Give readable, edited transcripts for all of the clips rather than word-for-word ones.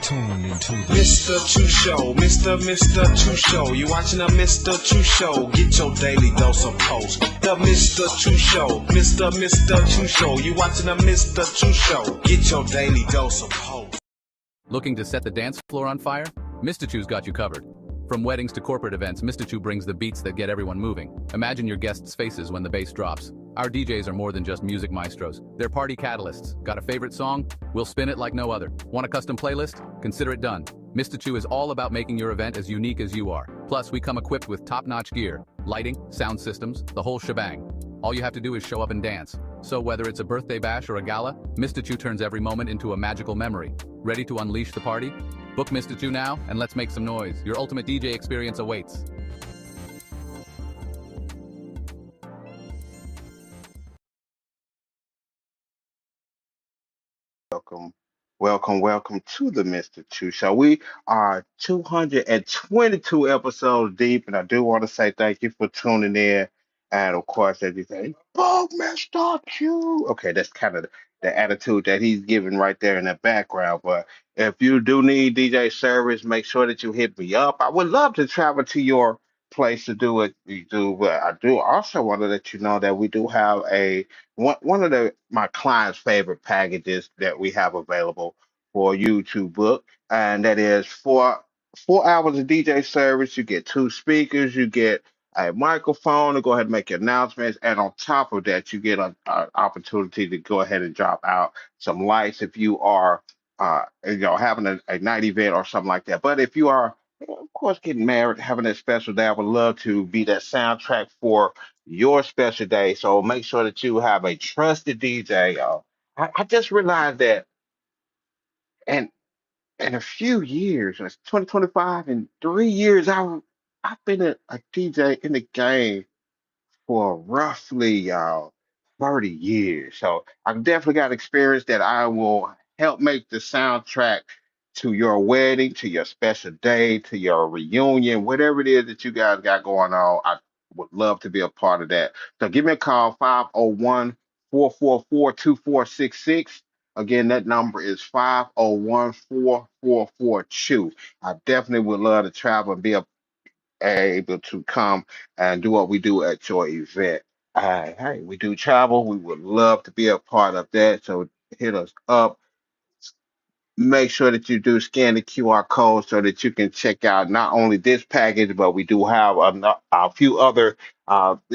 tuned into the Mr. Choo Show, Mr. Choo Show. You watching the Mr. Choo Show? Get your daily dose of post. The Mr. Choo Show, Mr. Choo Show. You watching the Mr. Choo Show? Get your daily dose of post. Looking to set the dance floor on fire? MYSTACHOO's got you covered. From weddings to corporate events, MYSTACHOO brings the beats that get everyone moving. Imagine your guests' faces when the bass drops. Our DJs are more than just music maestros. They're party catalysts. Got a favorite song? We'll spin it like no other. Want a custom playlist? Consider it done. MYSTACHOO is all about making your event as unique as you are. Plus, we come equipped with top-notch gear, lighting, sound systems, the whole shebang. All you have to do is show up and dance. So whether it's a birthday bash or a gala, MYSTACHOO turns every moment into a magical memory. Ready to unleash the party? Book MYSTACHOO now and let's make some noise. Your ultimate DJ experience awaits. Welcome to the Mr. Choo Show. We are 222 episodes deep, and I do want to say thank you for tuning in. And of course, as you say, oh, Mr. Choo. Okay, that's kind of the attitude that he's giving right there in the background. But if you do need DJ service, make sure that you hit me up. I would love to travel to your place to do what you do, but I do also want to let you know that we do have one of my clients' favorite packages that we have available for you to book, and that is for 4 hours of DJ service. You get two speakers, you get a microphone to go ahead and make your announcements, and on top of that, you get an opportunity to go ahead and drop out some lights if you are, having a night event or something like that. But if you are, of course, getting married, having a special day, I would love to be that soundtrack for your special day. So make sure that you have a trusted DJ. I just realized that, and in a few years, it's 2025, in 3 years, I've been a DJ in the game for roughly 30 years. So I've definitely got experience that I will help make the soundtrack to your wedding, to your special day, to your reunion, whatever it is that you guys got going on. I would love to be a part of that. So give me a call, 501-444-2466. Again, that number is 501-444-CHEW. I definitely would love to travel and be able to come and do what we do at your event. Hey, we do travel. We would love to be a part of that. So hit us up. Make sure that you do scan the QR code so that you can check out not only this package, but we do have a few other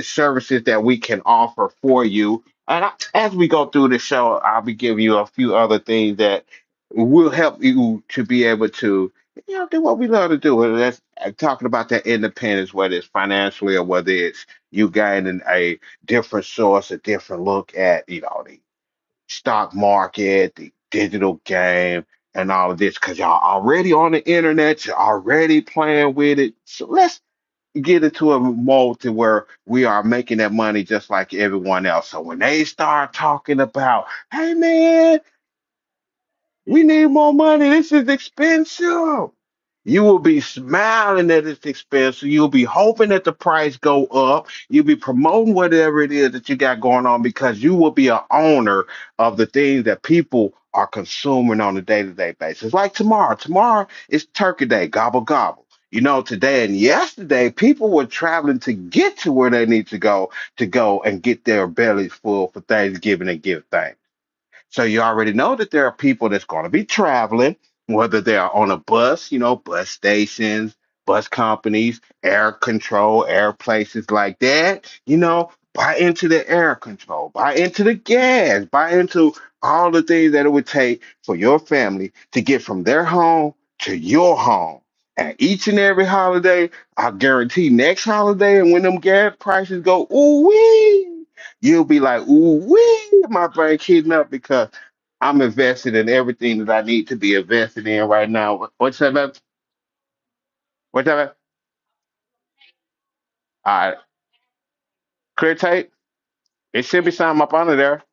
services that we can offer for you. And as we go through the show, I'll be giving you a few other things that will help you to be able to, do what we love to do. And that's talking about that independence, whether it's financially or whether it's you gaining a different source, a different look at, the stock market, the digital game, and all of this, because y'all already on the internet, you're already playing with it. So let's get into a mode to where we are making that money just like everyone else. So when they start talking about, hey man, we need more money. This is expensive. You will be smiling that it's expensive. You'll be hoping that the price go up. You'll be promoting whatever it is that you got going on because you will be an owner of the things that people are consuming on a day-to-day basis. Like tomorrow. Tomorrow is Turkey Day. Gobble gobble. Today and yesterday, people were traveling to get to where they need to go and get their bellies full for Thanksgiving and give thanks. So you already know that there are people that's going to be traveling, whether they're on a bus, bus stations, bus companies, air control, air places like that, buy into the air control, buy into the gas, buy into all the things that it would take for your family to get from their home to your home. And each and every holiday, I guarantee next holiday, and when them gas prices go, ooh wee, you'll be like, ooh wee, my brain heating up because I'm invested in everything that I need to be invested in right now. What's that, man? What's that, man? All right, clear tape. It should be something up under there.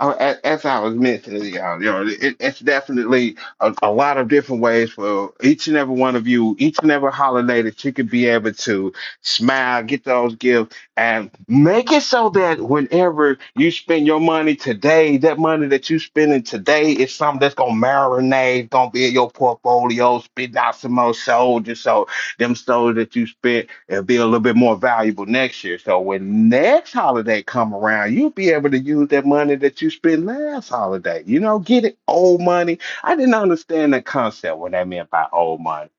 As I was mentioning, it's definitely a lot of different ways for each and every one of you, each and every holiday that you could be able to smile, get those gifts, and make it so that whenever you spend your money today, that money that you spending today is something that's gonna marinate, gonna be in your portfolio, spit out some more soldiers. So them stores that you spent and be a little bit more valuable next year. So when next holiday come around, you'll be able to use that money that you spent last holiday. Get it old money. I didn't understand the concept what that meant by old money.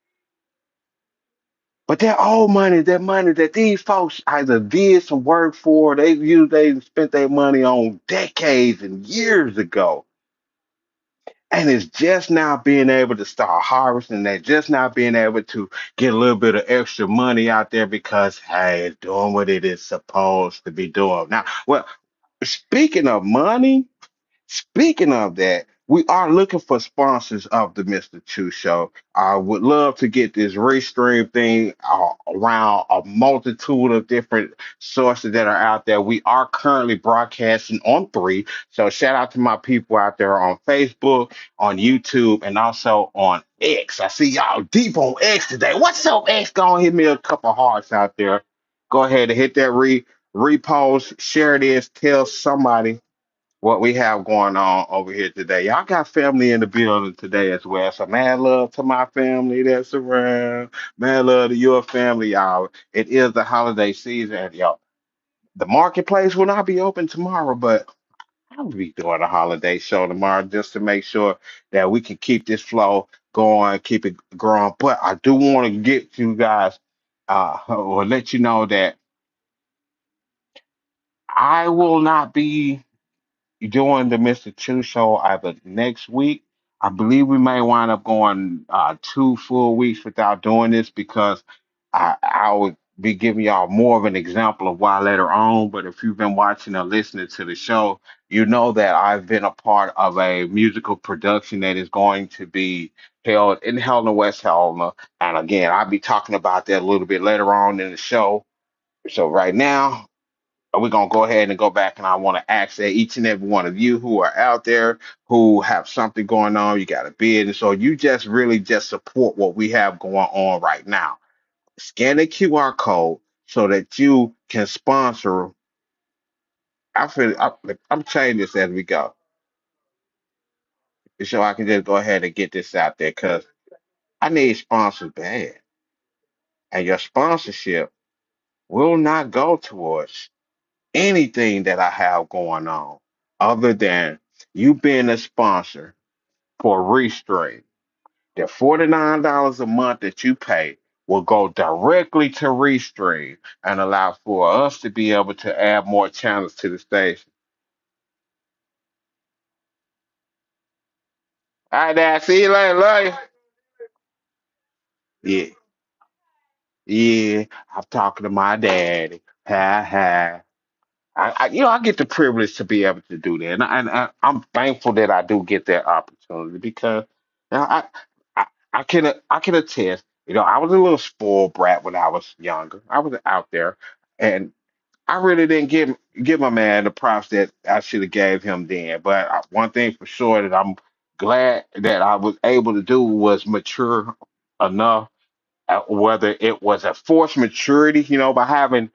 But that old money, that money that these folks either did some work for, they spent their money on decades and years ago. And it's just now being able to start harvesting that, just now being able to get a little bit of extra money out there because, hey, it's doing what it is supposed to be doing. Now, well, speaking of money, speaking of that, we are looking for sponsors of the Mr. Chu Show. I would love to get this restream thing around a multitude of different sources that are out there. We are currently broadcasting on three. So shout out to my people out there on Facebook, on YouTube, and also on X. I see y'all deep on X today. What's up, X? Go and hit me a couple hearts out there. Go ahead and hit that repost, share this, tell somebody what we have going on over here today. Y'all got family in the building today as well. So mad love to my family that's around. Mad love to your family, y'all. It is the holiday season, y'all. The marketplace will not be open tomorrow, but I'll be doing a holiday show tomorrow just to make sure that we can keep this flow going, keep it growing. But I do want to get you guys or let you know that I will not be doing the Mr. Chu show either next week. I believe we may wind up going 2 full weeks without doing this because I would be giving y'all more of an example of why later on. But if you've been watching or listening to the show, you know that I've been a part of a musical production that is going to be held in Helena, West Helena. And again, I'll be talking about that a little bit later on in the show. So right now, we're gonna go ahead and go back, and I want to ask that each and every one of you who are out there who have something going on, you got a business, or you just really just support what we have going on right now. Scan the QR code so that you can sponsor. I'm changing this as we go, so I can just go ahead and get this out there because I need sponsors bad, and your sponsorship will not go towards anything that I have going on other than you being a sponsor for Restream. The $49 a month that you pay will go directly to Restream and allow for us to be able to add more channels to the station. All right, Dad. See you later. Love you. Yeah, yeah. I'm talking to my daddy. Ha ha. I get the privilege to be able to do that, I'm thankful that I do get that opportunity because you know, I I can attest. I was a little spoiled brat when I was younger. I was out there, and I really didn't give my man the props that I should have gave him then. But one thing for sure that I'm glad that I was able to do was mature enough, whether it was a forced maturity, by having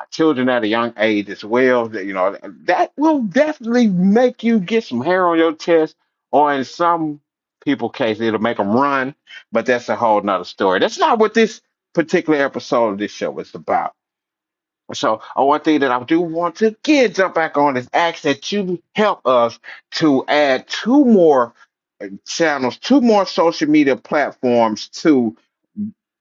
children at a young age as well, that will definitely make you get some hair on your chest, or in some people' case, it'll make them run. But that's a whole nother story. That's not what this particular episode of this show is about. So, one thing that I do want to again jump back on is ask that you help us to add two more channels, two more social media platforms to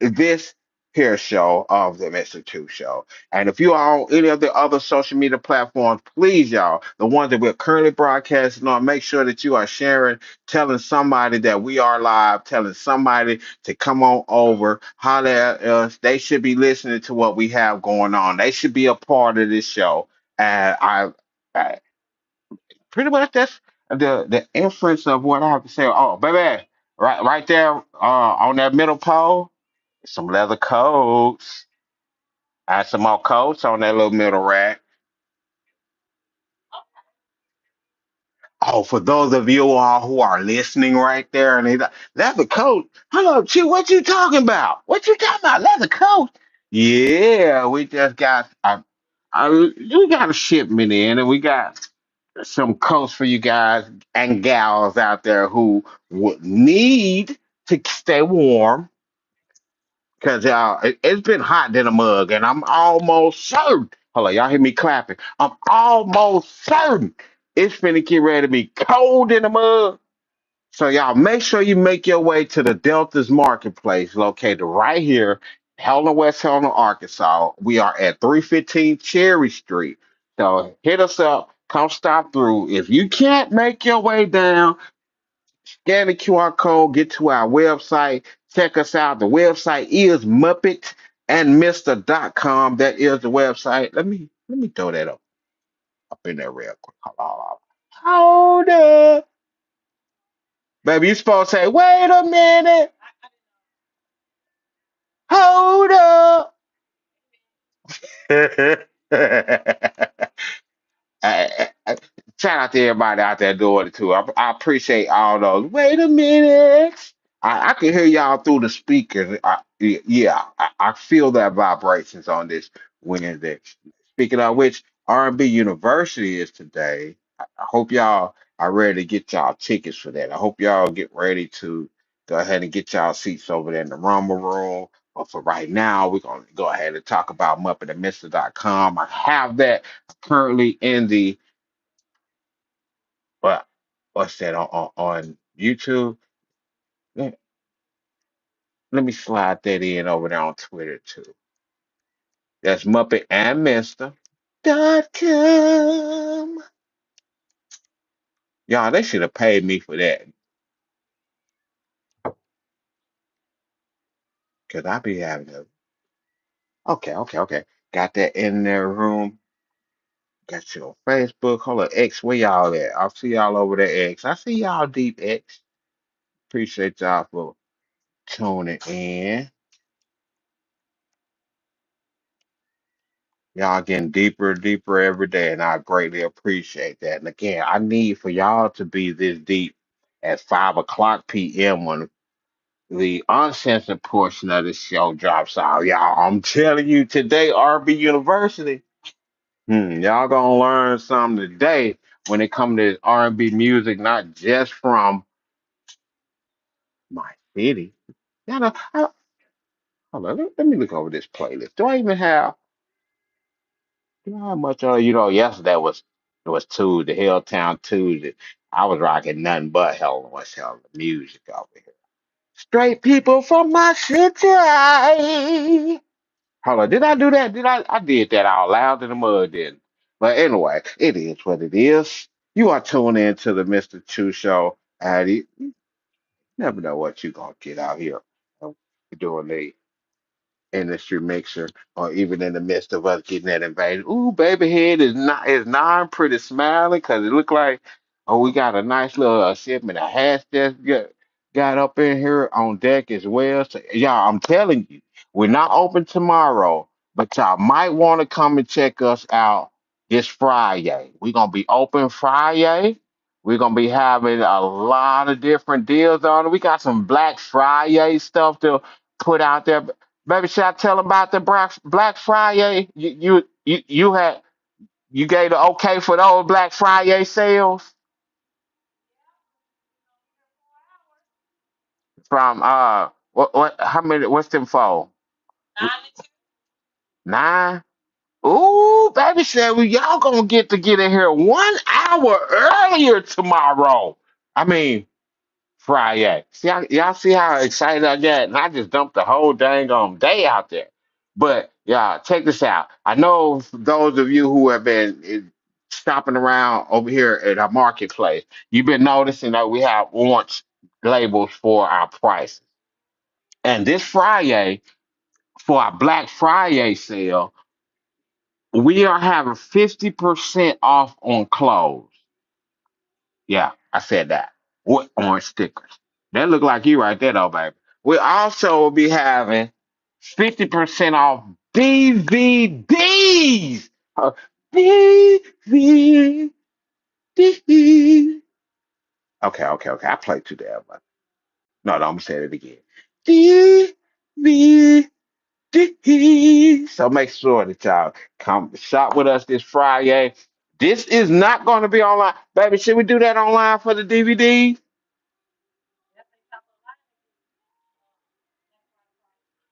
this here show of the Mr. Two Show. And if you are on any of the other social media platforms, please, y'all, the ones that we're currently broadcasting on, make sure that you are sharing, telling somebody that we are live, telling somebody to come on over, holler at us. They should be listening to what we have going on. They should be a part of this show. And I pretty much that's the inference of what I have to say. Oh, baby, right there on that middle pole, some leather coats. Add some more coats on that little middle rack. Oh, for those of you all who are listening right there, and leather coat. Hello, Chew. What you talking about? What you talking about? Leather coat? Yeah, we just got we got a shipment in, and we got some coats for you guys and gals out there who would need to stay warm because it's been hot in a mug, and I'm almost certain. Hold on, y'all hear me clapping? I'm almost certain it's finna get ready to be cold in the mug. So y'all make sure you make your way to the Delta's Marketplace, located right here, Helena, West Helena, Arkansas. We are at 315 Cherry Street. So hit us up, come stop through. If you can't make your way down, scan the QR code, get to our website, check us out. The website is MuppetandMister.com. That is the website. Let me throw that up in there real quick. Hold up. Baby, you supposed to say, wait a minute, hold up. I- Shout out to everybody out there doing it too. I appreciate all those. Wait a minute. I can hear y'all through the speakers. Yeah, I feel that vibrations on this Wednesday. Speaking of which, R&B University is today. I hope y'all are ready to get y'all tickets for that. I hope y'all get ready to go ahead and get y'all seats over there in the Rumble Room. But for right now, we're going to go ahead and talk about MuppetandMister.com. I have that currently in the what what's that on YouTube? Let, let me slide that in over there on Twitter too. That's Muppet and Mister .com. Y'all, they should have paid me for that because I be having a okay. Got that in their room. Got you on Facebook. Hold on, X, where y'all at? I'll see y'all over there, X. I see y'all deep X. Appreciate y'all for tuning in. Y'all getting deeper and deeper every day, and I greatly appreciate that. And again, I need for y'all to be this deep at 5 o'clock p.m. when the uncensored portion of the show drops out. Y'all, I'm telling you today, RB University, y'all gonna learn something today when it comes to R&B music, not just from my city. Y'all know, hold on, let me look over this playlist. Do I even have? You know how much yesterday was it was Tuesday, Helltown Tuesday. I was rocking nothing but hell what's hell the music over here. Straight people from my city. Hold on, did I do that? I did that out loud in the mud, didn't? But anyway, it is what it is. You are tuning in to the Mr. Chu Show, and you never know what you're gonna get out here. We're doing the industry mixer, or even in the midst of us getting that invaded. Ooh, baby head is not pretty smiling because it looked like we got a nice little shipment of hash just got up in here on deck as well. So y'all, I'm telling you, we're not open tomorrow, but y'all might want to come and check us out this Friday. We're gonna be open Friday. We're gonna be having a lot of different deals on it. We got some Black Friday stuff to put out there. Baby, should I tell them about the Black Friday? You gave the okay for those Black Friday sales from what how many what's them for? Nine? Ooh, baby said well, y'all gonna get in here 1 hour earlier tomorrow. I mean Friday. Y'all see how excited I get? And I just dumped the whole dang day out there. But yeah, check this out. I know for those of you who have been shopping around over here at our marketplace, you've been noticing that we have orange labels for our prices. And this Friday, for our Black Friday sale, we are having 50% off on clothes. Yeah, I said that. With orange stickers. That look like you right there, though, baby. We also will be having 50% off DVDs. DVDs. Okay, okay, okay. I played too damn much. No, no, I'm gonna say it again. DVD. So make sure that y'all come shop with us this Friday. This is not going to be online, baby. Should we do that online for the DVD?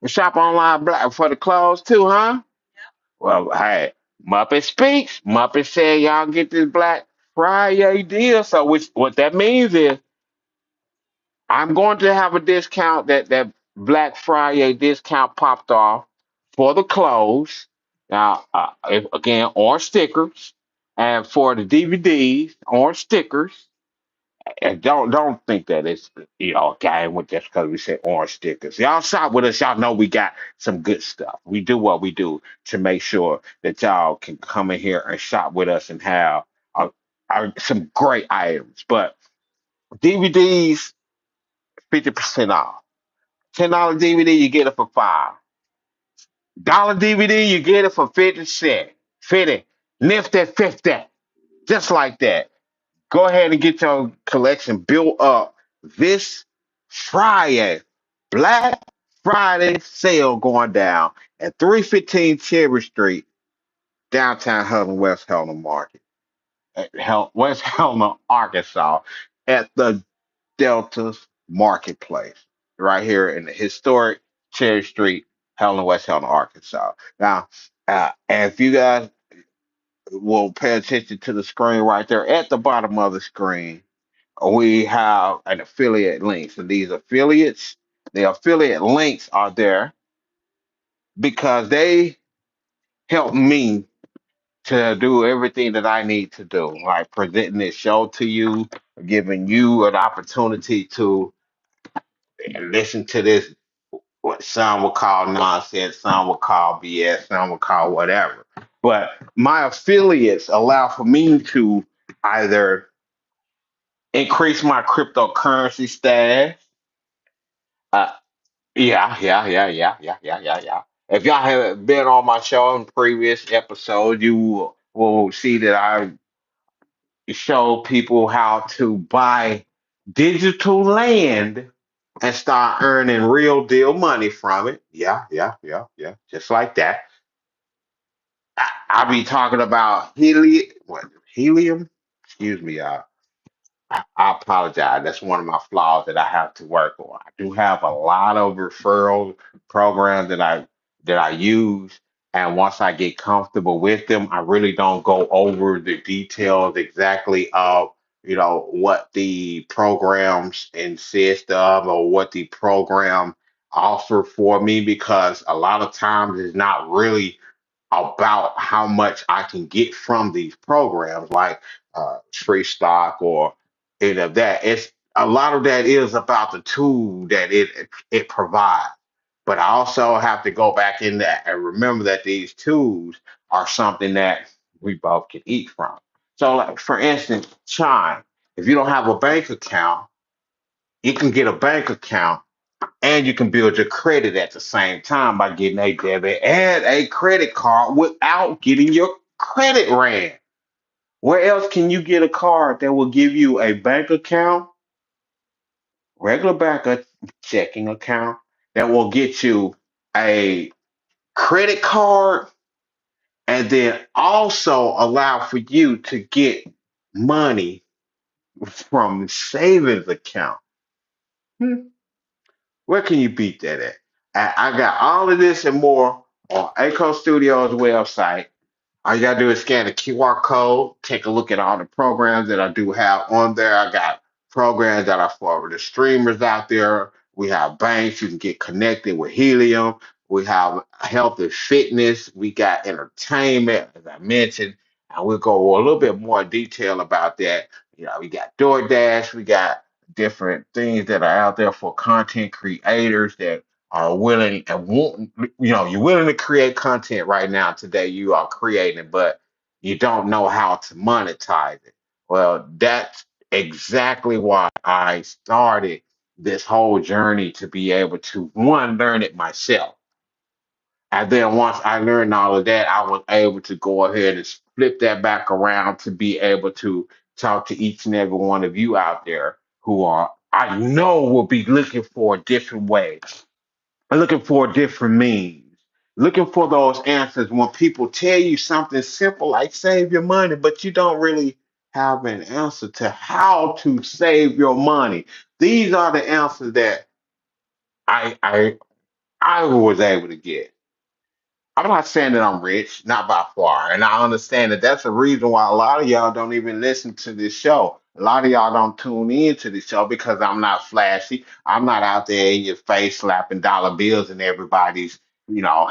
We shop online black for the clothes too, huh? Well, hey, Muppet speaks. Muppet said y'all get this Black Friday deal. So which what that means is I'm going to have a discount that Black Friday discount popped off for the clothes. Now, again, orange stickers, and for the DVDs, orange stickers. And don't think that it's a game with just because we say orange stickers. Y'all shop with us. Y'all know we got some good stuff. We do what we do to make sure that y'all can come in here and shop with us and have uh, some great items. But DVDs 50% off. $10 DVD, you get it for $5. DVD, you get it for 50 cents. 50. Nifty 50. Just like that. Go ahead and get your collection built up this Friday. Black Friday sale going down at 315 Cherry Street, downtown Helena, West Helena Market, West Helena, Arkansas, at the Delta's Marketplace, right here in the historic Cherry Street, Helena, West Helena, Arkansas. Now, and if you guys will pay attention to the screen right there at the bottom of the screen, we have an affiliate link. So these affiliates, the affiliate links are there because they help me to do everything that I need to do, like presenting this show to you, giving you an opportunity to listen to this, what some would call nonsense, some would call BS, some would call whatever. But my affiliates allow for me to either increase my cryptocurrency stash. Uh, yeah. If y'all have been on my show in previous episodes, you will see that I show people how to buy digital land and start earning real deal money from it. Yeah. Just like that. I be talking about helium? Excuse me, y'all. I apologize. That's one of my flaws that I have to work on. I do have a lot of referral programs that I use, and once I get comfortable with them, I really don't go over the details exactly of what the programs insist of or what the program offer for me because a lot of times it's not really about how much I can get from these programs, like free stock or any of that. It's a lot of that is about the tool that it provides. But I also have to go back in there and remember that these tools are something that we both can eat from. So, like for instance, Chime. If you don't have a bank account, you can get a bank account and you can build your credit at the same time by getting a debit and a credit card without getting your credit ran. Where else can you get a card that will give you a bank account, regular bank checking account, that will get you a credit card and then also allow for you to get money from savings account? Hmm. Where can you beat that at? I got all of this and more on ACO Studios website. All you gotta do is scan the QR code, take a look at all the programs that I do have on there. I got programs that are for the streamers out there. We have banks, you can get connected with Helium. We have health and fitness. We got entertainment, as I mentioned, and we'll go a little bit more detail about that. We got DoorDash, we got different things that are out there for content creators that are willing and want, you're willing to create content right now today. You are creating, but you don't know how to monetize it. Well, that's exactly why I started this whole journey to be able to, one, learn it myself. And then once I learned all of that, I was able to go ahead and flip that back around to be able to talk to each and every one of you out there who are I know will be looking for a different way, looking for a different means, looking for those answers when people tell you something simple like save your money, but you don't really have an answer to how to save your money. These are the answers that I I I was able to get. I'm not saying that I'm rich, not by far. And I understand that that's the reason why a lot of y'all don't even listen to this show. A lot of y'all don't tune in to the show because I'm not flashy. I'm not out there in your face slapping dollar bills in everybody's,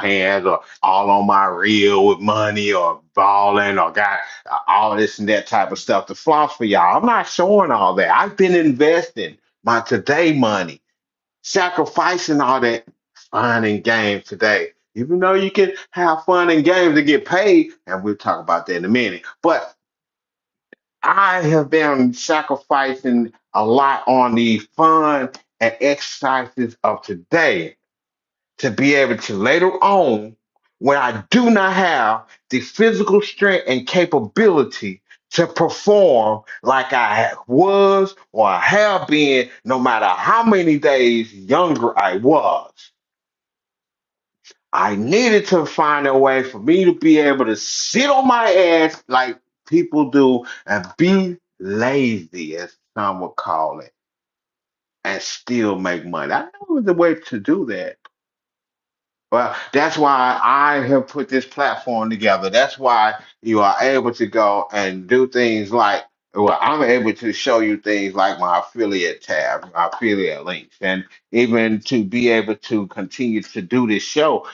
hands or all on my reel with money or balling or got all this and that type of stuff to floss for y'all. I'm not showing all that. I've been investing my today money, sacrificing all that fun and games today. Even though you can have fun and games to get paid, and we'll talk about that in a minute. But I have been sacrificing a lot on the fun and exercises of today to be able to later on, when I do not have the physical strength and capability to perform like I was or I have been, no matter how many days younger I was. I needed to find a way for me to be able to sit on my ass like people do and be lazy, as some would call it, and still make money. I know the way to do that. Well, that's why I have put this platform together. That's why you are able to go and do things like, well, I'm able to show you things like my affiliate tab, my affiliate links, and even to be able to continue to do this show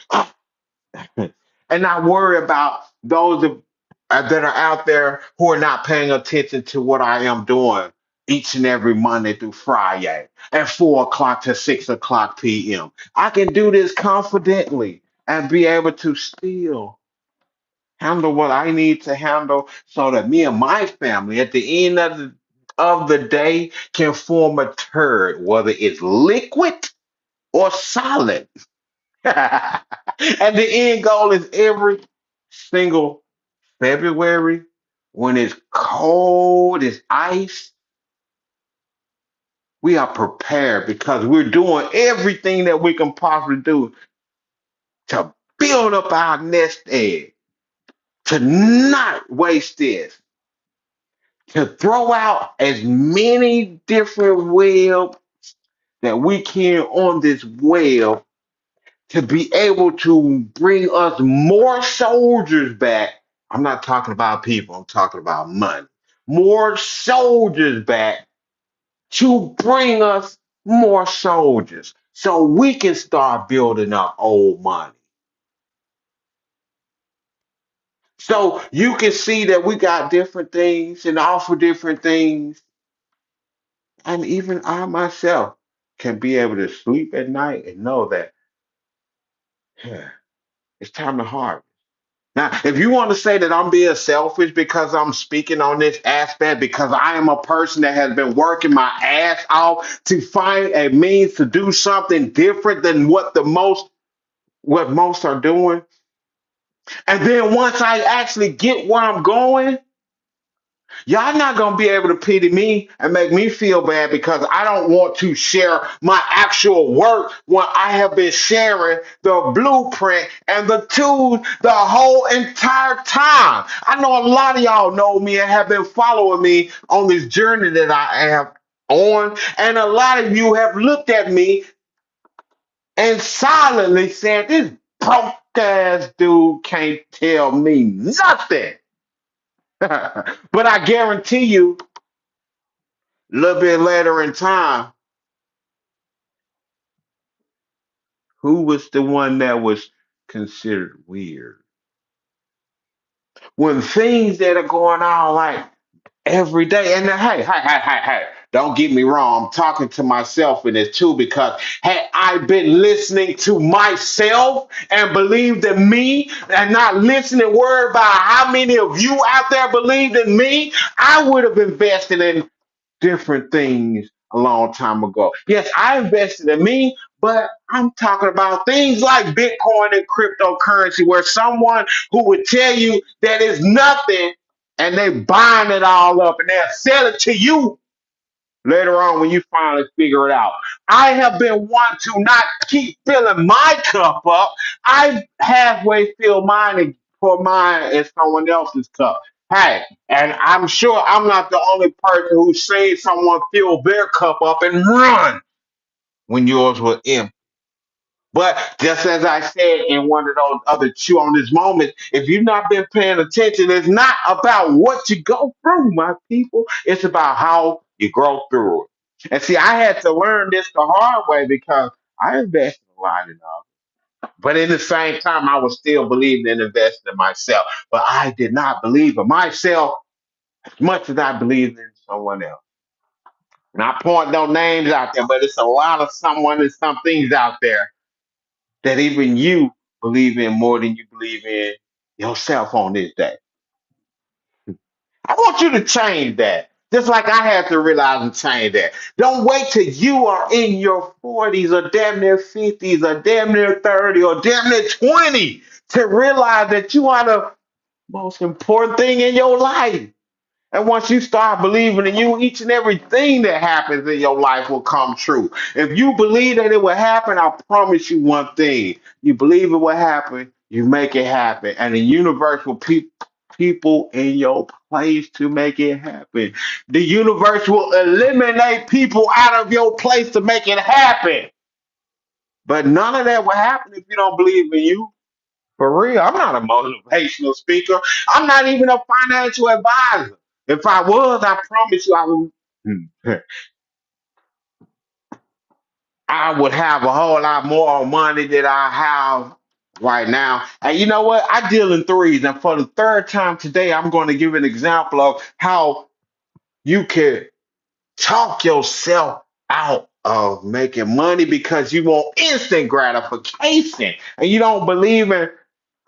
and not worry about that are out there who are not paying attention to what I am doing each and every Monday through Friday at 4 o'clock to 6 o'clock p.m. I can do this confidently and be able to still handle what I need to handle so that me and my family at the end of the day can form a turd, whether it's liquid or solid. And the end goal is every single February when it's cold as ice, we are prepared because we're doing everything that we can possibly do to build up our nest egg, to not waste this, to throw out as many different webs that we can on this web to be able to bring us more soldiers back. I'm not talking about people, I'm talking about money. More soldiers back to bring us more soldiers so we can start building up old money. So you can see that we got different things and offer different things. And even I myself can be able to sleep at night and know that it's time to harvest. Now, if you want to say that I'm being selfish because I'm speaking on this aspect, because I am a person that has been working my ass off to find a means to do something different than what most are doing, and then once I actually get where I'm going, y'all not gonna be able to pity me and make me feel bad because I don't want to share my actual work when I have been sharing the blueprint and the tools the whole entire time. I know a lot of y'all know me and have been following me on this journey that I am on, and a lot of you have looked at me and silently said, "This broke ass dude can't tell me nothing." But I guarantee you, a little bit later in time, who was the one that was considered weird? When things that are going on like every day, and then, hey, don't get me wrong, I'm talking to myself in this too because had I been listening to myself and believed in me and not listening, worried about how many of you out there believed in me, I would have invested in different things a long time ago. Yes, I invested in me, but I'm talking about things like Bitcoin and cryptocurrency, where someone who would tell you that it's nothing and they buying it all up and they'll sell it to you later on when you finally figure it out. I have been one to not keep filling my cup up. I halfway fill mine and pour mine in someone else's cup. Hey, and I'm sure I'm not the only person who's seen someone fill their cup up and run when yours was empty. But just as I said in one of those other chew on this moment, if you've not been paying attention, it's not about what you go through, my people. It's about how you grow through it. And see, I had to learn this the hard way because I invested a lot in all. But in the same time, I was still believing in investing in myself. But I did not believe in myself as much as I believed in someone else. Not pointing no names out there, but it's a lot of someone and some things out there that even you believe in more than you believe in yourself on this day. I want you to change that. Just like I had to realize and change that. Don't wait till you are in your 40s or damn near 50s or damn near 30 or damn near 20 to realize that you are the most important thing in your life. And once you start believing in you, each and everything that happens in your life will come true. If you believe that it will happen, I promise you one thing. You believe it will happen, you make it happen. And the universe will people in your place to make it happen. The universe will eliminate people out of your place to make it happen. But none of that will happen if you don't believe in you. For real, I'm not a motivational speaker. I'm not even a financial advisor. If I was, I promise you, I would have a whole lot more money than I have right now. And you know what? I deal in threes. And for the third time today, I'm going to give an example of how you can talk yourself out of making money because you want instant gratification and you don't believe in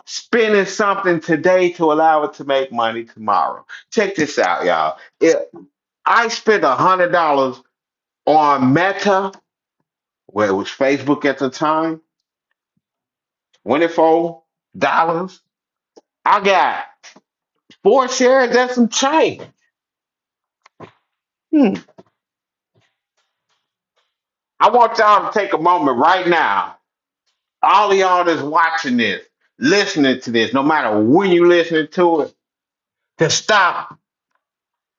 spending something today to allow it to make money tomorrow. Check this out, y'all. If I spent $100 on Meta, where it was Facebook at the time, $24. I got 4 shares. That's some change. Hmm. I want y'all to take a moment right now. All of y'all that's watching this, listening to this, no matter when you listening to it, to stop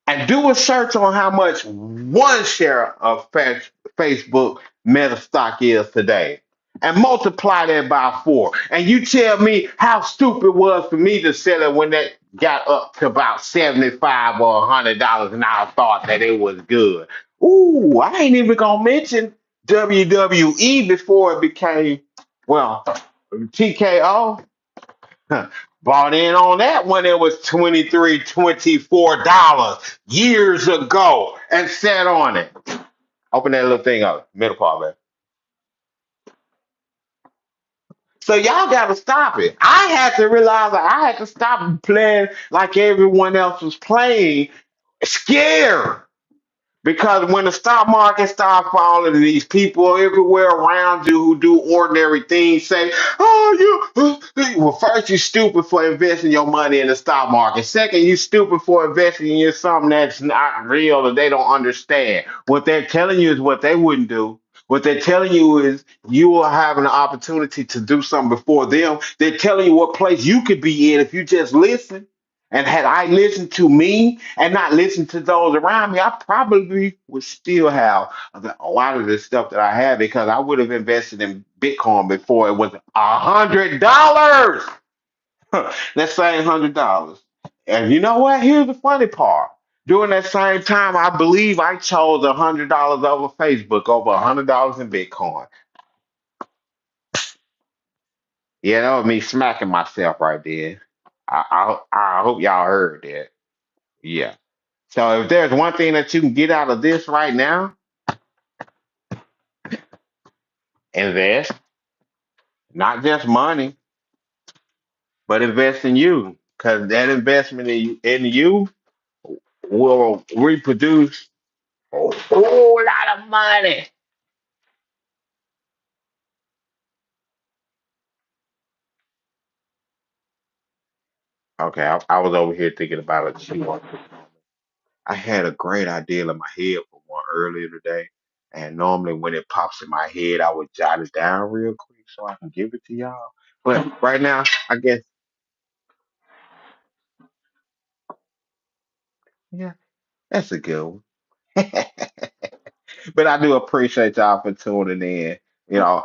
and do a search on how much 1 share of Facebook Meta stock is today. And multiply that by 4. And you tell me how stupid it was for me to sell it when that got up to about 75 or $100 and I thought that it was good. Ooh, I ain't even gonna mention WWE before it became, well, TKO. Bought in on that when it was 23, $24 years ago and sat on it. Open that little thing up, middle part, man. So y'all gotta stop it. I had to realize that I had to stop playing like everyone else was playing, scared. Because when the stock market starts falling and these people everywhere around you who do ordinary things say, oh, well, first, you stupid for investing your money in the stock market. Second, you stupid for investing in something that's not real and they don't understand. What they're telling you is what they wouldn't do. What they're telling you is you will have an opportunity to do something before them. They're telling you what place you could be in if you just listen. And had I listened to me and not listened to those around me, I probably would still have a lot of the stuff that I had because I would have invested in Bitcoin before it was $100. That same $100. And you know what? Here's the funny part. During that same time, I believe I chose $100 over Facebook over $100 in Bitcoin. Yeah, that was me smacking myself right there. I hope y'all heard that. Yeah. So if there's one thing that you can get out of this right now, invest, not just money, but invest in you. Because that investment in you will reproduce a whole lot of money. Okay, I was over here thinking about a chew. I had a great idea in my head for one earlier today. And normally when it pops in my head, I would jot it down real quick so I can give it to y'all. But right now, I guess, yeah, that's a good one. But I do appreciate y'all for tuning in. You know,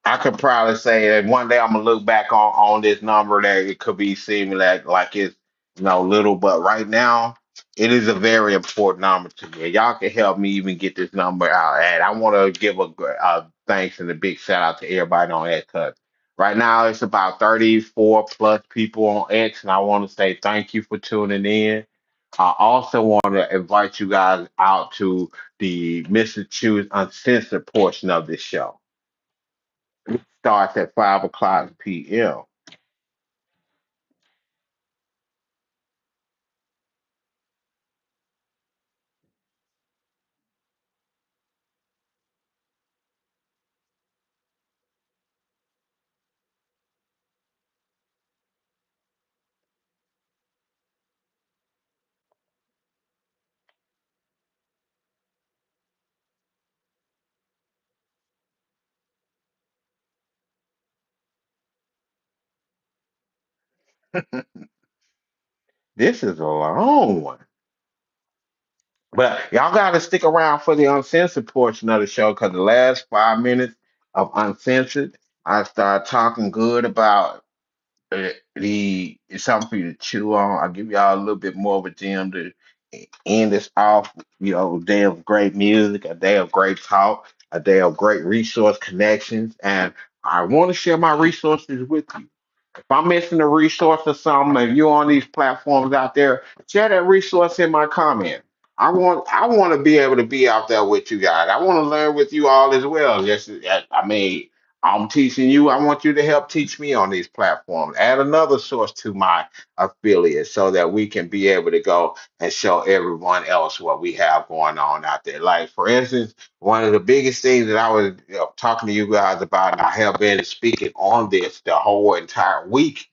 I could probably say that one day I'm gonna look back on this number that it could be seeming like it's little, but right now it is a very important number to me. Y'all can help me even get this number out, and I want to give a thanks and a big shout out to everybody on X. Cause right now it's about 34 plus people on X, and I want to say thank you for tuning in. I also want to invite you guys out to the Mr. Chew's Uncensored portion of this show. It starts at 5 o'clock p.m. This is a long one. But y'all got to stick around for the uncensored portion of the show because the last 5 minutes of uncensored, I start talking good about it's something for you to chew on. I'll give y'all a little bit more of a gem to end this off. A day of great music, a day of great talk, a day of great resource connections, and I want to share my resources with you. If I'm missing a resource or something, if you're on these platforms out there, share that resource in my comment. I want to be able to be out there with you guys. I want to learn with you all as well. Just I mean, I'm teaching you. I want you to help teach me on these platforms. Add another source to my affiliate so that we can be able to go and show everyone else what we have going on out there. Like for instance, one of the biggest things that I was talking to you guys about, and I have been speaking on this the whole entire week,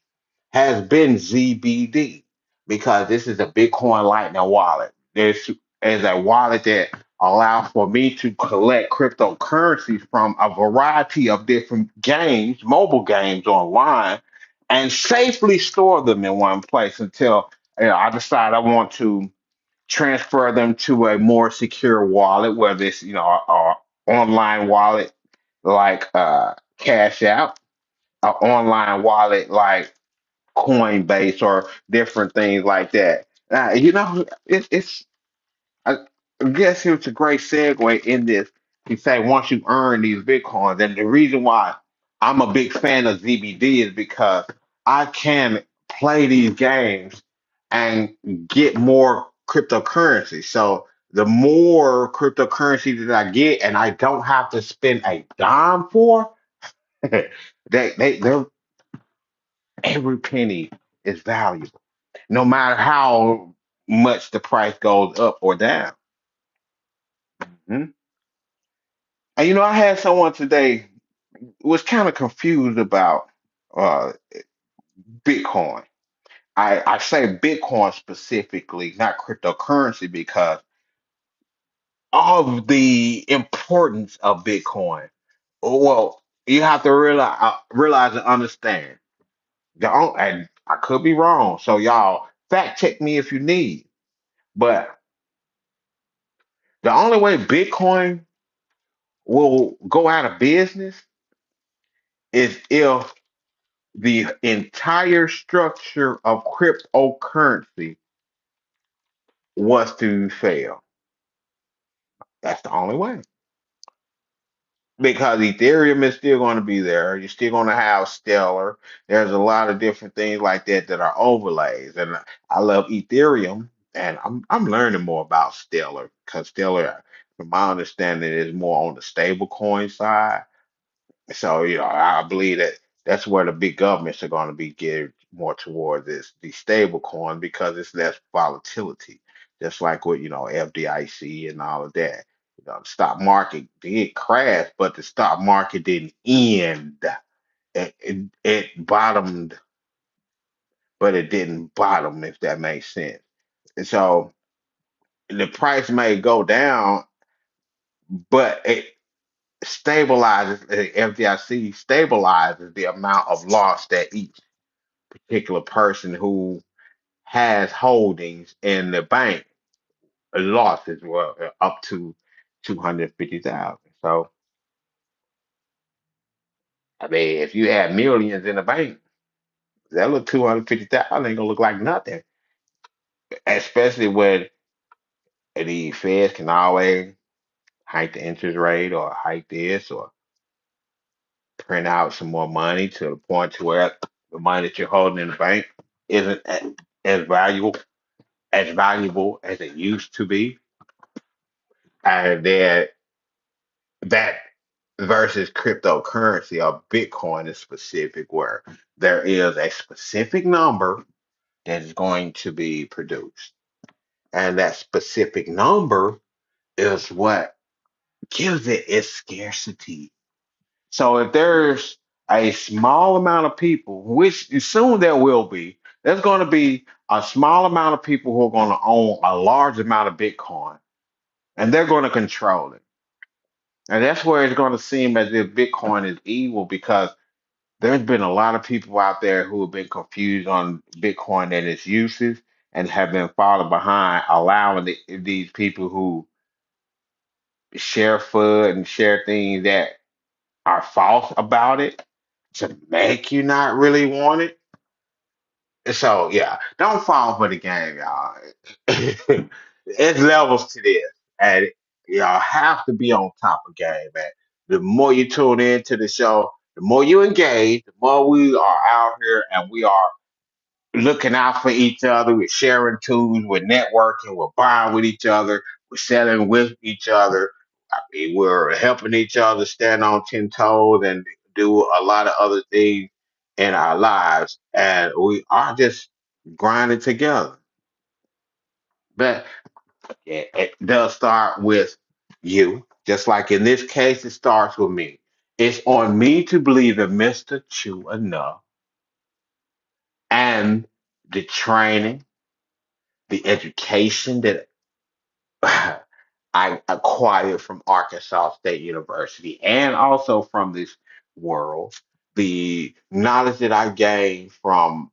has been ZBD because this is a Bitcoin Lightning wallet. This is a wallet that allows for me to collect cryptocurrencies from a variety of different games, mobile games online, and safely store them in one place until I decide I want to transfer them to a more secure wallet, whether it's a online wallet like Cash App, an online wallet like Coinbase, or different things like that. It's I guess it's a great segue in this to say once you earn these bitcoins, and the reason why I'm a big fan of ZBD is because I can play these games and get more cryptocurrency. So the more cryptocurrency that I get, and I don't have to spend a dime for, they're every penny is valuable, no matter how much the price goes up or down. Mhm. And I had someone today was kind of confused about uh, Bitcoin. I say Bitcoin specifically, not cryptocurrency, because of the importance of Bitcoin. Well, you have to realize and understand. And I could be wrong, so y'all fact check me if you need. But the only way Bitcoin will go out of business is if the entire structure of cryptocurrency was to fail. That's the only way. Because Ethereum is still going to be there. You're still going to have Stellar. There's a lot of different things like that that are overlays. And I love Ethereum. And I'm learning more about Stellar because Stellar, from my understanding, is more on the stable coin side. So, I believe that that's where the big governments are going to be geared more towards this, the stable coin, because it's less volatility, just like with, FDIC and all of that. The stock market did crash, but the stock market didn't end. It bottomed, but it didn't bottom, if that makes sense. And so the price may go down but it stabilizes, FDIC stabilizes the amount of loss that each particular person who has holdings in the bank losses were up to 250,000. So, I mean, if you had millions in the bank, that little 250,000 ain't gonna look like nothing, especially when the feds can always hike the interest rate or hike this or print out some more money to the point to where the money that you're holding in the bank isn't as valuable as it used to be. And then that versus cryptocurrency or Bitcoin is specific, where there is a specific number that is going to be produced. And that specific number is what gives it its scarcity. So if there's a small amount of people, which soon there will be, there's going to be a small amount of people who are going to own a large amount of Bitcoin, and they're going to control it. And that's where it's going to seem as if Bitcoin is evil, because there's been a lot of people out there who have been confused on Bitcoin and its uses and have been falling behind, allowing these people who share FUD and share things that are false about it to make you not really want it. So yeah, don't fall for the game, y'all. It's levels to this, and y'all have to be on top of game, man. The more you tune into the show, the more you engage, the more we are out here and we are looking out for each other. We're sharing tools, we're networking, we're buying with each other, we're selling with each other. I mean, we're helping each other stand on 10 toes and do a lot of other things in our lives. And we are just grinding together. But it does start with you. Just like in this case, it starts with me. It's on me to believe in Mr. Chew enough and the training, the education that I acquired from Arkansas State University and also from this world, the knowledge that I gained from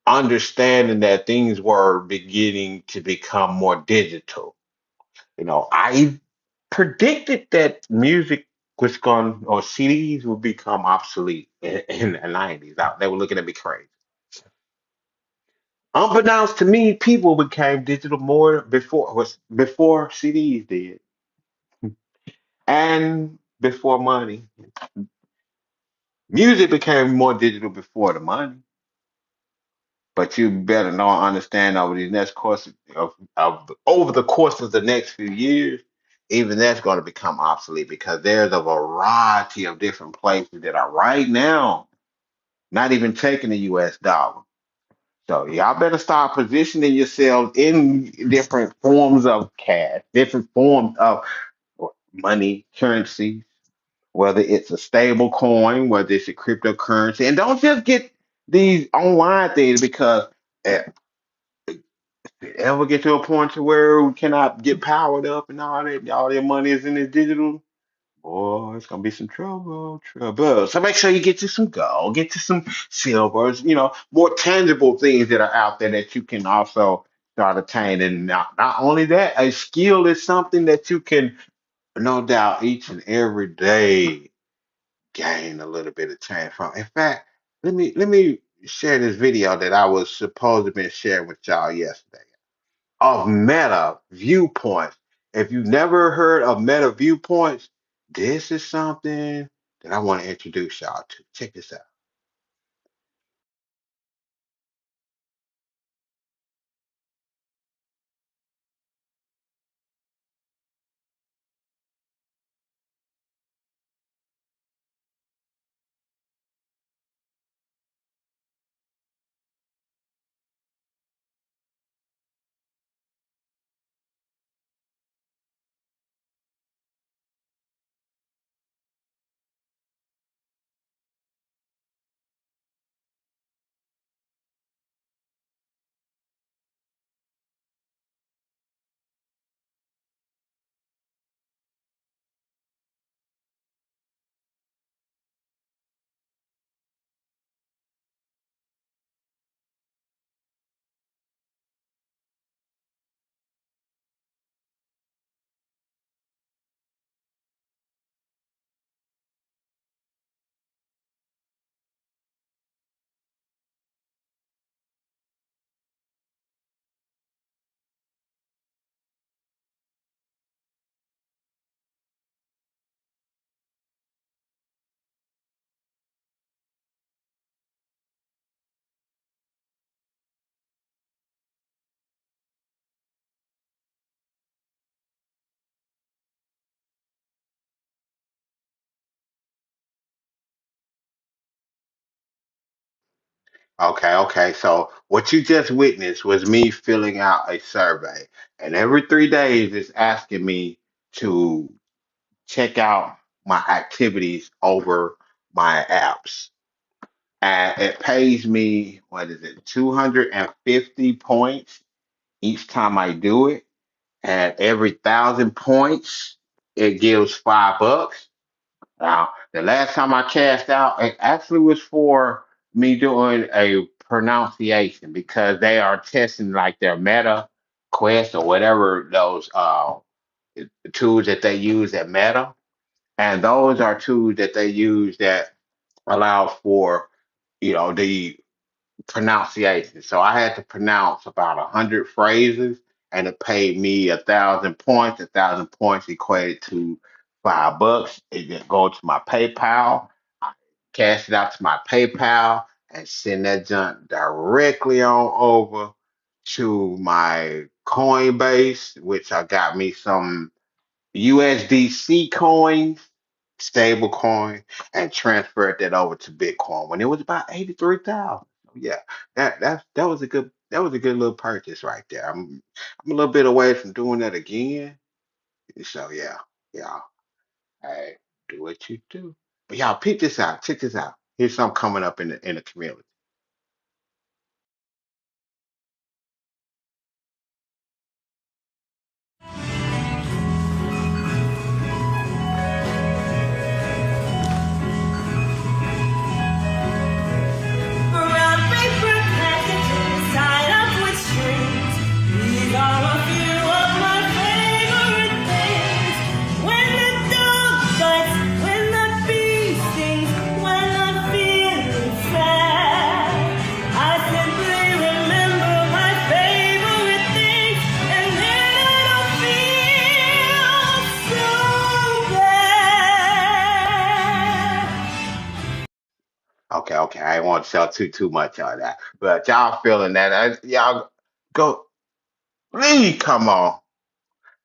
understanding that things were beginning to become more digital. I predicted that music was going, or CDs would become obsolete in the 90s. They were looking at me crazy. Unbeknownst to me, people became digital more before CDs did, and before money. Music became more digital before the money. But you better know and understand over the next course of over the course of the next few years, even that's going to become obsolete, because there's a variety of different places that are right now not even taking the US dollar. So y'all better start positioning yourselves in different forms of cash, different forms of money, currency, whether it's a stable coin, whether it's a cryptocurrency. And don't just get these online things, because if it ever get to a point to where we cannot get powered up and all their money is in the digital, boy, it's gonna be some trouble. So make sure you get you some gold, get you some silvers, more tangible things that are out there that you can also start attaining. Not only that, a skill is something that you can, no doubt, each and every day gain a little bit of change from. In fact, let me share this video that I was supposed to be sharing with y'all yesterday of meta viewpoints. If you've never heard of meta viewpoints, this is something that I want to introduce y'all to. Check this out. Okay, okay. So what you just witnessed was me filling out a survey, and every 3 days it's asking me to check out my activities over my apps. And it pays me, what is it, 250 points each time I do it. And every 1,000 points, it gives $5. Now, the last time I cashed out, it actually was for me doing a pronunciation because they are testing like their Meta Quest or whatever those tools that they use at Meta. And those are tools that they use that allow for, the pronunciation. So I had to pronounce about 100 phrases, and it paid me 1,000 points. 1,000 points equated to $5. It just go to my PayPal. I cash it out to my PayPal and send that junk directly on over to my Coinbase, which I got me some USDC coins, stable coin, and transferred that over to Bitcoin when it was about 83,000. Yeah, that was a good little purchase right there. I'm a little bit away from doing that again. So yeah, yeah. Hey, do what you do. But y'all peep this out. Check this out. Here's something coming up in the community. Brown paper packages tied up with strings. These are a few of my favorite things. When the dog bites, when the bee stings, when I'm feeling sad, I simply remember my favorite things, and then I don't feel so bad. Okay, okay. I ain't want to sell too much on that. But y'all feeling that. Y'all go, please come on.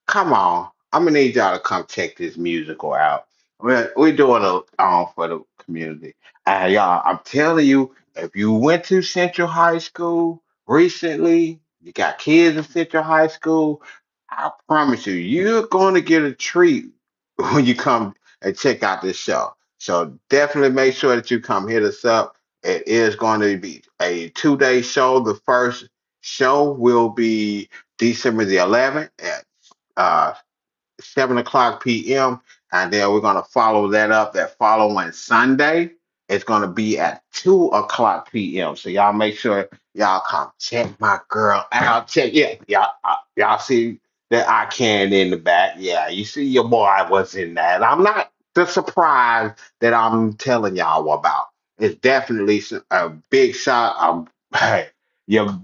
Come on. I'm gonna need y'all to come check this musical out. We're doing a for the community. And y'all, I'm telling you, if you went to Central High School recently, you got kids in Central High School, I promise you, you're gonna get a treat when you come and check out this show. So definitely make sure that you come hit us up. It is going to be a 2 day show. The first show will be December the 11th uh, 7 o'clock p.m. And then we're gonna follow that up that following Sunday. It's gonna be at 2 o'clock p.m. So y'all make sure y'all come check my girl out. Check, yeah, y'all see that I can in the back. Yeah, you see your boy was in that. I'm not the surprise that I'm telling y'all about. It's definitely a big shot. Hey, you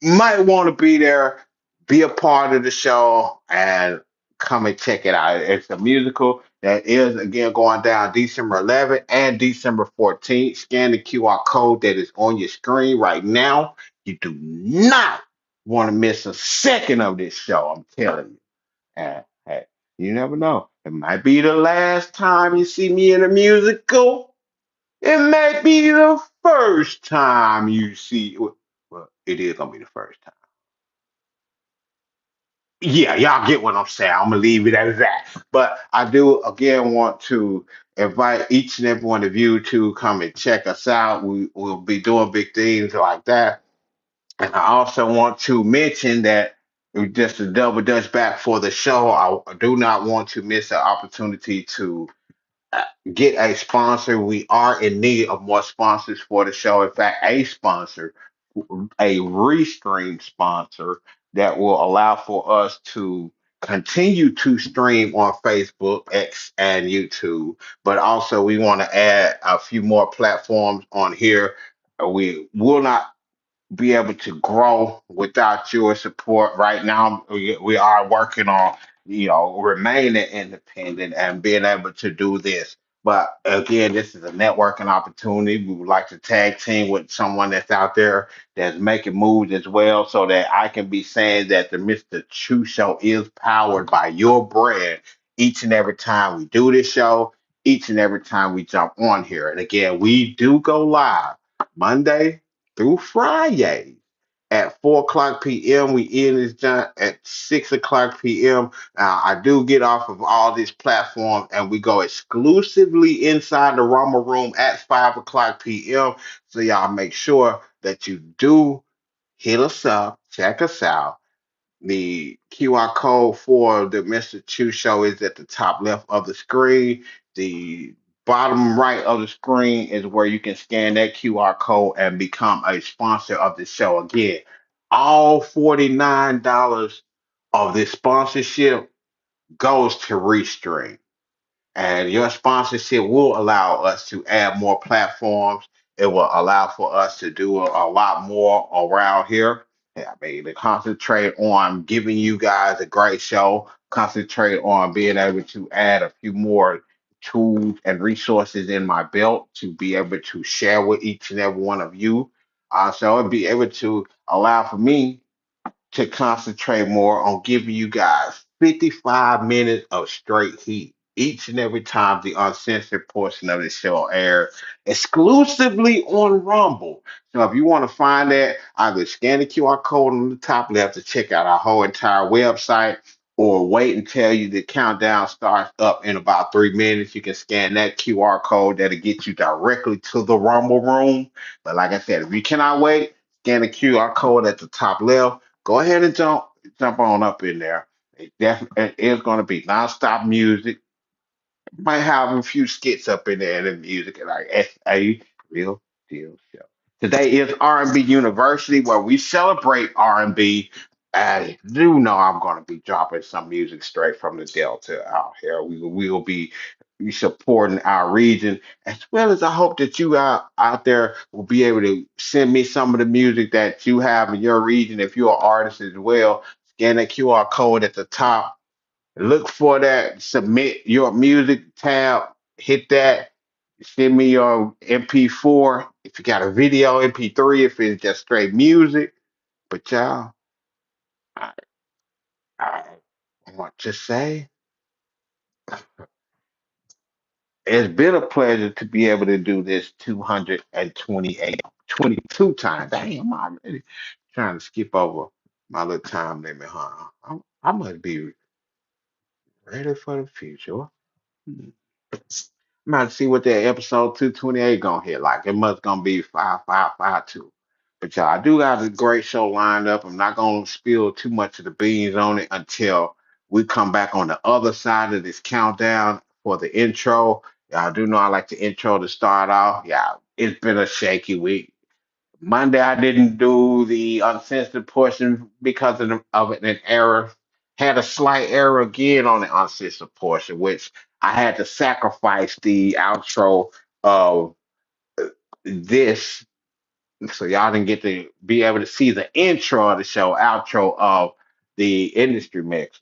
might want to be there, be a part of the show, and come and check it out. It's a musical that is again going down December 11th and December 14th. Scan the QR code that is on your screen right now. You do not want to miss a second of this show. I'm telling you. And hey, you never know. It might be the last time you see me in a musical. It may be the first time you see. Well, it is gonna be the first time. Yeah, y'all get what I'm saying. I'm gonna leave it as that. But I do again want to invite each and every one of you to come and check us out. We will be doing big things like that. And I also want to mention that just to double dutch back for the show, I do not want to miss an opportunity to get a sponsor. We are in need of more sponsors for the show. In fact, a sponsor, a restream sponsor that will allow for us to continue to stream on Facebook, X, and YouTube. But also, we want to add a few more platforms on here. We will not be able to grow without your support. Right now, we are working on, remaining independent and being able to do this. But again, this is a networking opportunity. We would like to tag team with someone that's out there that's making moves as well, so that I can be saying that the Mr. Chu Show is powered by your brand each and every time we do this show, each and every time we jump on here. And again, we do go live Monday through Friday at 4 o'clock p.m. We end this joint at 6 o'clock p.m. I do get off of all these platforms and we go exclusively inside the Rumble Room at 5 o'clock p.m. So y'all make sure that you do hit us up, check us out. The QR code for the Mr. Chu Show is at the top left of the screen. The bottom right of the screen is where you can scan that QR code and become a sponsor of the show. Again, all $49 of this sponsorship goes to Restream. And your sponsorship will allow us to add more platforms. It will allow for us to do a lot more around here. Yeah, I mean, to concentrate on giving you guys a great show, concentrate on being able to add a few more tools and resources in my belt to be able to share with each and every one of you. So it'd be able to allow for me to concentrate more on giving you guys 55 minutes of straight heat each and every time the uncensored portion of the show airs exclusively on Rumble. So if you want to find that, either scan the QR code on the top left to check out our whole entire website, or wait until the countdown starts up in about 3 minutes. You can scan that QR code that'll get you directly to the Rumble Room. But like I said, if you cannot wait, scan the QR code at the top left. Go ahead and jump on up in there. It is going to be nonstop music. Might have a few skits up in there and the music, and like S.A. Real Deal Show. Today is R&B University, where we celebrate R&B. And do know I'm going to be dropping some music straight from the Delta out here. We will be supporting our region, as well as I hope that you out there will be able to send me some of the music that you have in your region. If you're an artist as well, scan that QR code at the top. Look for that submit your music tab. Hit that. Send me your MP4. If you got a video, MP3, if it's just straight music. But y'all, I, I want to say it's been a pleasure to be able to do this 228, 22 times. Damn, I'm already trying to skip over my little time limit, huh? I must be ready for the future. Hmm. I'm about to see what that episode 228 gonna hit like. It must gonna be 5552. But y'all, I do got a great show lined up. I'm not gonna spill too much of the beans on it until we come back on the other side of this countdown for the intro. Y'all do know I like the intro to start off. Yeah, it's been a shaky week. Monday, I didn't do the uncensored portion because of an error. Had a slight error again on the uncensored portion, which I had to sacrifice the outro of this so y'all didn't get to be able to see the intro of the show, outro of the industry mix.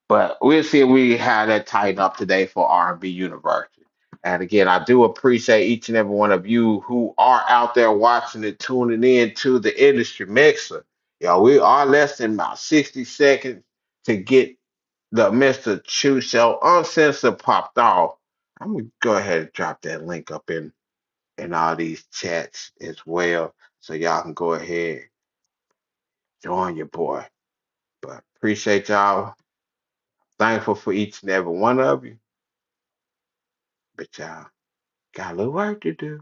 But we'll see if we have that tightened up today for R&B University. And again, I do appreciate each and every one of you who are out there watching and tuning in to the industry mixer. We are less than about 60 seconds to get the Mr. Chu Show Uncensored popped off. I'm gonna go ahead and drop that link up in all these chats as well. So y'all can go ahead, join your boy. But appreciate y'all. Thankful for each and every one of you. But y'all got a little work to do.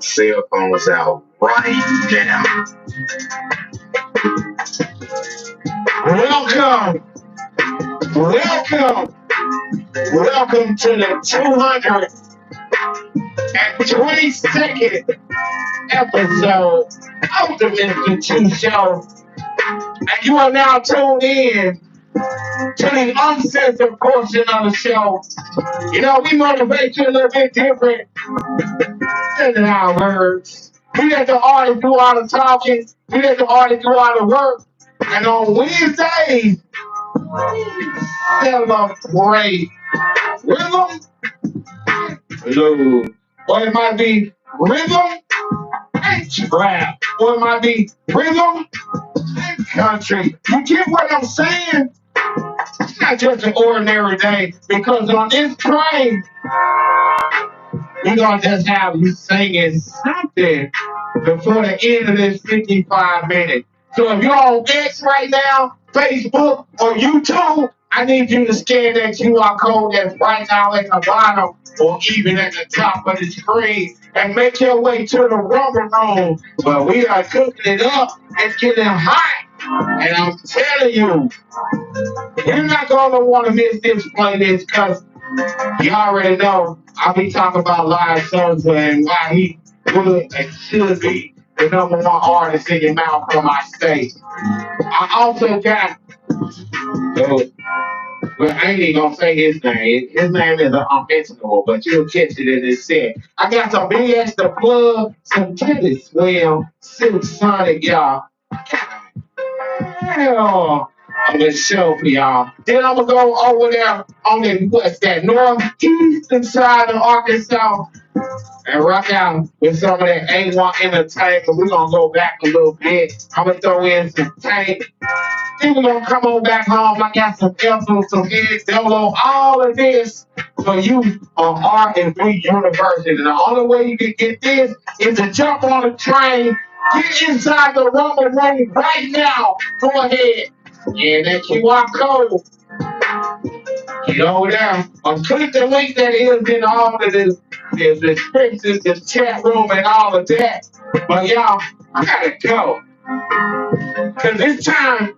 Cell phones out right now. Welcome, welcome, welcome to the 222nd episode of the Mr. Two Show. And you are now tuned in to the uncensored portion of the show. You know, we motivate you a little bit different than our words. We let the artist do all the talking. We let the artist do all the work. And on Wednesdays, celebrate rhythm, blues. Or it might be rhythm and trap. Or it might be rhythm and country. You get what I'm saying? It's not just an ordinary day, because on this train, we're going to just have you singing something before the end of this 55 minutes. So if you're on X right now, Facebook, or YouTube, I need you to scan that QR code that's right now at the bottom or even at the top of the screen and make your way to the rubber room where we are cooking it up and getting hot. And I'm telling you, you're not going to want to miss this playlist, because you already know I'll be talking about Live Soldier and why he would and should be the #1 artist in your mouth from my state. I also got, well, I ain't even gonna say his name. His name is unmentionable, but you'll catch it in this set. I got some BS to plug, some Teddy Swell, Silk Sonic, y'all. Hell, on the show for y'all. Then I'm gonna go over there on the, what's that, northeastern side of Arkansas and rock out with some of that A1 entertainment. We're gonna go back a little bit. I'm gonna throw in some Tank. Then we're gonna come on back home. I got some Ethel, some Ed Dolo, all of this for you on R&B University. And the only way you can get this is to jump on the train, get inside the rubber room right now. Go ahead. And that QR code, get over there, or click the link that is in all of this, the description, this chat room, and all of that. But y'all, I gotta go. Because it's time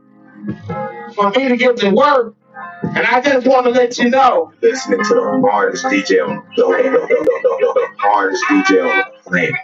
for me to get to work, and I just want to let you know. Listening to the hardest DJ on the hardest DJ on the planet.